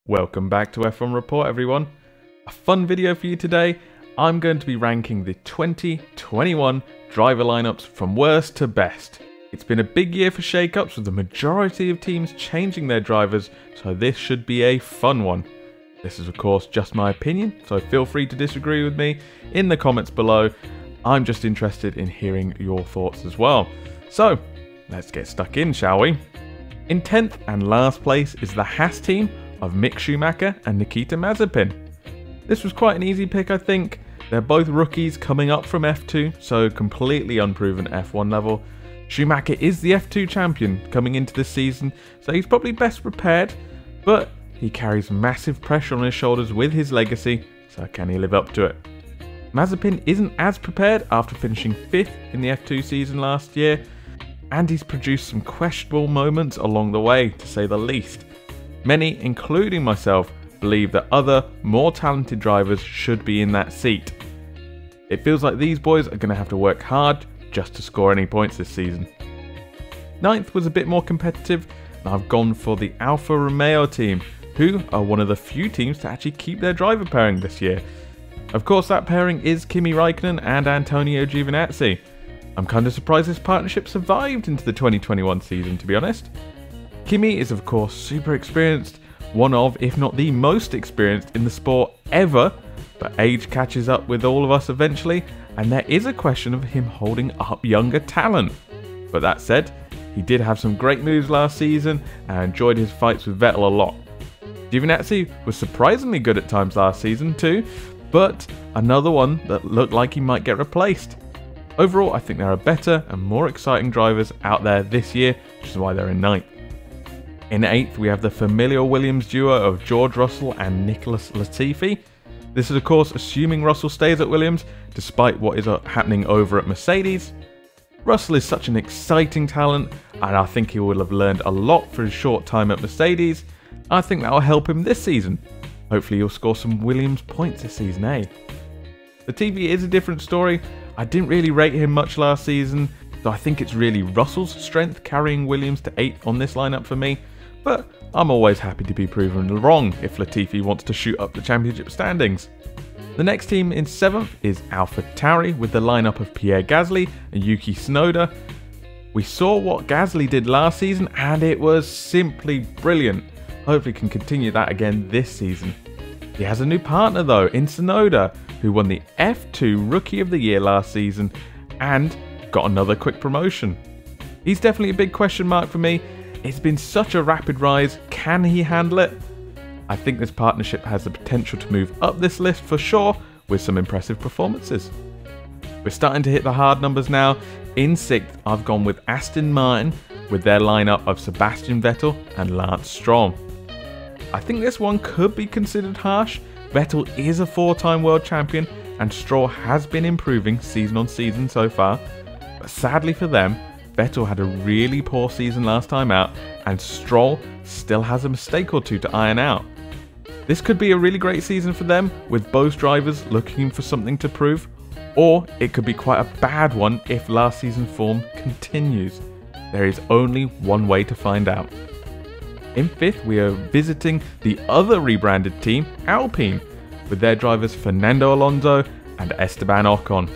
Welcome back to F1 Report, everyone. A fun video for you today. I'm going to be ranking the 2021 driver lineups from worst to best. It's been a big year for shakeups with the majority of teams changing their drivers, so this should be a fun one. This is of course just my opinion, so feel free to disagree with me in the comments below. I'm just interested in hearing your thoughts as well. So let's get stuck in, shall we? In 10th and last place is the Haas team of Mick Schumacher and Nikita Mazepin. This was quite an easy pick, I think. They're both rookies coming up from F2, so completely unproven F1 level. Schumacher is the F2 champion coming into this season, so he's probably best prepared, but he carries massive pressure on his shoulders with his legacy, so can he live up to it? Mazepin isn't as prepared after finishing 5th in the F2 season last year, and he's produced some questionable moments along the way, to say the least. Many, including myself, believe that other, more talented drivers should be in that seat. It feels like these boys are going to have to work hard just to score any points this season. 9th was a bit more competitive, and I've gone for the Alfa Romeo team, who are one of the few teams to actually keep their driver pairing this year. Of course, that pairing is Kimi Räikkönen and Antonio Giovinazzi. I'm kind of surprised this partnership survived into the 2021 season, to be honest. Kimi is of course super experienced, one of, if not the most experienced in the sport ever, but age catches up with all of us eventually, and there is a question of him holding up younger talent. But that said, he did have some great moves last season and enjoyed his fights with Vettel a lot. Giovinazzi was surprisingly good at times last season too, but another one that looked like he might get replaced. Overall, I think there are better and more exciting drivers out there this year, which is why they're in 9th. In 8th, we have the familiar Williams duo of George Russell and Nicholas Latifi. This is of course assuming Russell stays at Williams, despite what is happening over at Mercedes. Russell is such an exciting talent, and I think he will have learned a lot for his short time at Mercedes. I think that will help him this season. Hopefully he'll score some Williams points this season, eh? Latifi is a different story. I didn't really rate him much last season, so I think it's really Russell's strength carrying Williams to 8th on this lineup for me. But I'm always happy to be proven wrong if Latifi wants to shoot up the championship standings. The next team in 7th is Alpha Tauri with the lineup of Pierre Gasly and Yuki Tsunoda. We saw what Gasly did last season and it was simply brilliant. Hopefully can continue that again this season. He has a new partner though in Tsunoda, who won the F2 Rookie of the Year last season and got another quick promotion. He's definitely a big question mark for me. It's been such a rapid rise, can he handle it? I think this partnership has the potential to move up this list for sure with some impressive performances. We're starting to hit the hard numbers now. In 6th, I've gone with Aston Martin with their lineup of Sebastian Vettel and Lance Stroll. I think this one could be considered harsh. Vettel is a 4-time world champion and Stroll has been improving season on season so far, but sadly for them, Vettel had a really poor season last time out and Stroll still has a mistake or two to iron out. This could be a really great season for them with both drivers looking for something to prove, or it could be quite a bad one if last season's form continues. There is only one way to find out. In 5th, we are visiting the other rebranded team, Alpine, with their drivers Fernando Alonso and Esteban Ocon.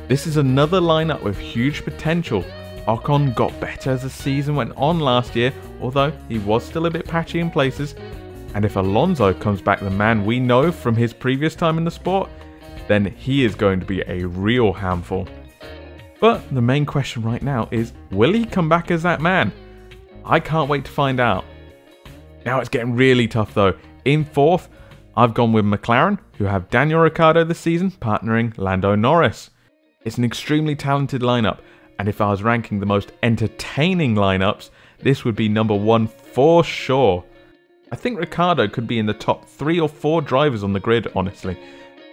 This is another lineup with huge potential. Ocon got better as the season went on last year, although he was still a bit patchy in places. And if Alonso comes back the man we know from his previous time in the sport, then he is going to be a real handful. But the main question right now is, will he come back as that man? I can't wait to find out. Now it's getting really tough though. In 4th, I've gone with McLaren, who have Daniel Ricciardo this season partnering Lando Norris. It's an extremely talented lineup, and if I was ranking the most entertaining lineups, this would be number 1 for sure. I think Ricciardo could be in the top 3 or 4 drivers on the grid, honestly.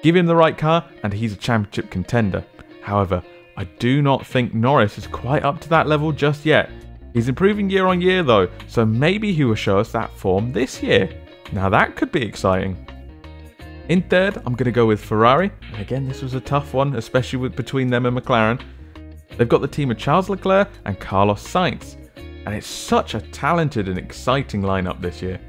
Give him the right car and he's a championship contender. However, I do not think Norris is quite up to that level just yet. He's improving year on year though, so maybe he will show us that form this year. Now that could be exciting. In 3rd, I'm going to go with Ferrari. And again, this was a tough one, especially between them and McLaren. They've got the team of Charles Leclerc and Carlos Sainz. And it's such a talented and exciting lineup this year.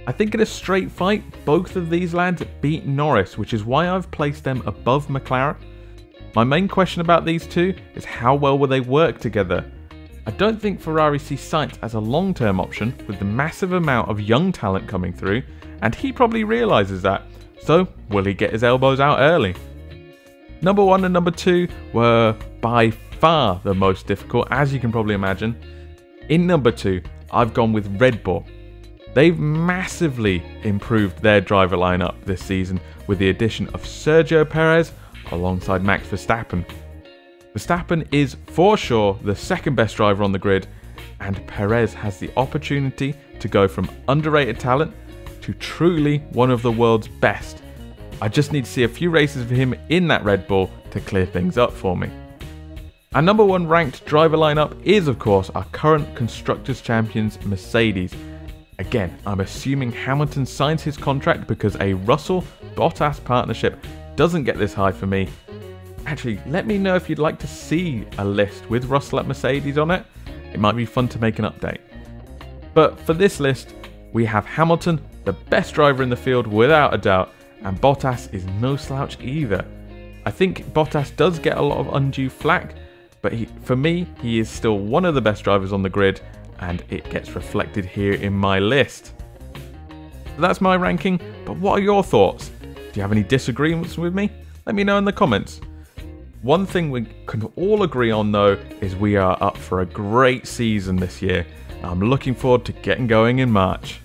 I think in a straight fight, both of these lads beat Norris, which is why I've placed them above McLaren. My main question about these two is how well will they work together? I don't think Ferrari sees Sainz as a long-term option with the massive amount of young talent coming through, and he probably realises that, so will he get his elbows out early? Number 1 and number 2 were by far the most difficult, as you can probably imagine. In number 2, I've gone with Red Bull. They've massively improved their driver lineup this season with the addition of Sergio Perez alongside Max Verstappen. Verstappen is for sure the second best driver on the grid, and Perez has the opportunity to go from underrated talent to truly one of the world's best. I just need to see a few races for him in that Red Bull to clear things up for me. Our number 1 ranked driver lineup is of course our current Constructors' Champions Mercedes. Again, I'm assuming Hamilton signs his contract because a Russell-Bottas partnership doesn't get this high for me. Actually, let me know if you'd like to see a list with Russell at Mercedes on it. It might be fun to make an update. But for this list, we have Hamilton, the best driver in the field without a doubt, and Bottas is no slouch either. I think Bottas does get a lot of undue flack, but for me, he is still one of the best drivers on the grid, and it gets reflected here in my list. So that's my ranking, but what are your thoughts? Do you have any disagreements with me? Let me know in the comments. One thing we can all agree on though is we are up for a great season this year. I'm looking forward to getting going in March.